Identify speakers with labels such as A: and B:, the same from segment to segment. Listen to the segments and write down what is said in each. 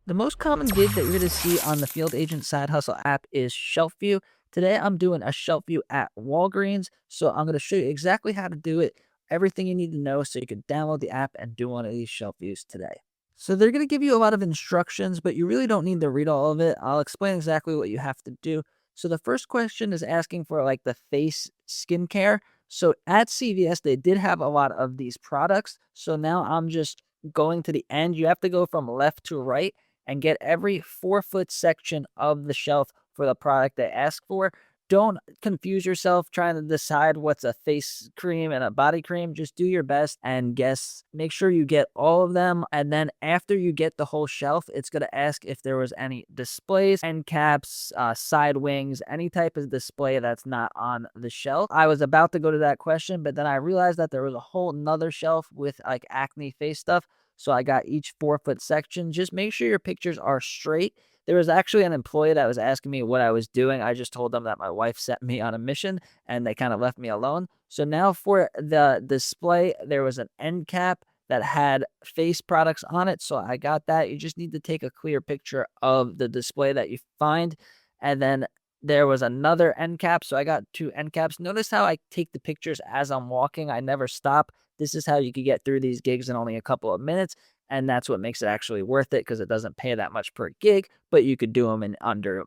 A: The most common gig that you're going to see on the Field Agent Side Hustle app is Shelfview. Today, I'm doing a Shelfview at Walgreens. So I'm going to show you exactly how to do it, everything you need to know so you can download the app and do one of these shelf views today. So they're going to give you a lot of instructions, but you really don't need to read all of it. I'll explain exactly what you have to do. So the first question is asking for like the face skincare. So at CVS, they did have a lot of these products. So now I'm just going to the end. You have to go from left to right and get every 4-foot section of the shelf for the product they ask for. Don't confuse yourself trying to decide what's a face cream and a body cream. Just do your best and guess. Make sure you get all of them. And then after you get the whole shelf, it's going to ask if there was any displays, end caps, side wings, any type of display that's not on the shelf. I was about to go to that question, but then I realized that there was a whole nother shelf with like acne face stuff. So I got each 4-foot section. Just make sure your pictures are straight. There was actually an employee that was asking me what I was doing. I just told them that my wife sent me on a mission and they kind of left me alone. So now for the display, there was an end cap that had face products on it. So I got that. You just need to take a clear picture of the display that you find. And then there was another end cap. So I got 2 end caps. Notice how I take the pictures as I'm walking. I never stop. This is how you could get through these gigs in only a couple of minutes. And that's what makes it actually worth it because it doesn't pay that much per gig, but you could do them in under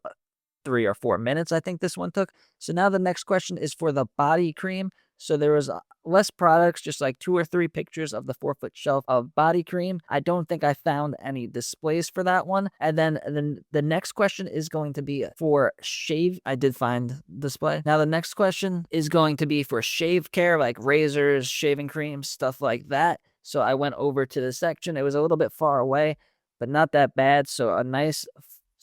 A: 3 or 4 minutes, I think this one took. So now the next question is for the body cream. So there was less products, just like 2 or 3 pictures of the 4-foot shelf of body cream. I don't think I found any displays for that one. And then the next question is going to be for shave. I did find display. Now the next question is going to be for shave care, like razors, shaving creams, stuff like that. So I went over to the section. It was a little bit far away, but not that bad. So a nice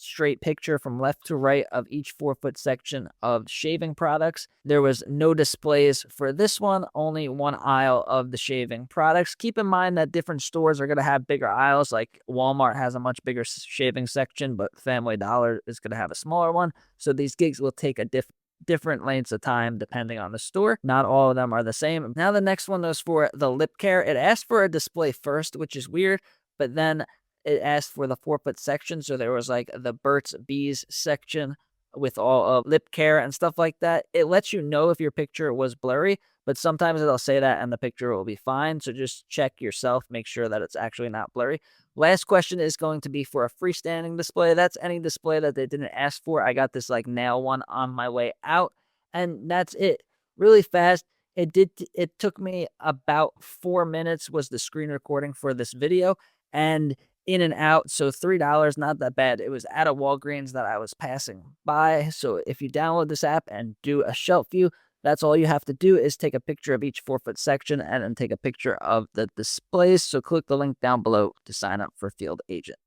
A: straight picture from left to right of each 4-foot section of shaving products. There was no displays for this one, only one aisle of the shaving products. Keep in mind that different stores are going to have bigger aisles, like Walmart has a much bigger shaving section, but Family Dollar is going to have a smaller one. So these gigs will take a different lengths of time depending on the store. Not all of them are the same. Now the next one was for the lip care. It asked for a display first, which is weird, but then it asked for the 4-foot section. So there was like the Burt's Bees section with all of lip care and stuff like that. It lets you know if your picture was blurry, but sometimes it'll say that and the picture will be fine. So just check yourself, make sure that it's actually not blurry. Last question is going to be for a freestanding display. That's any display that they didn't ask for. I got this like nail one on my way out, and that's it. Really fast. It took me about 4 minutes was the screen recording for this video, and in and out. So $3, not that bad. It was at a Walgreens that I was passing by. So if you download this app and do a shelf view, that's all you have to do is take a picture of each 4-foot section and then take a picture of the displays. So click the link down below to sign up for Field Agent.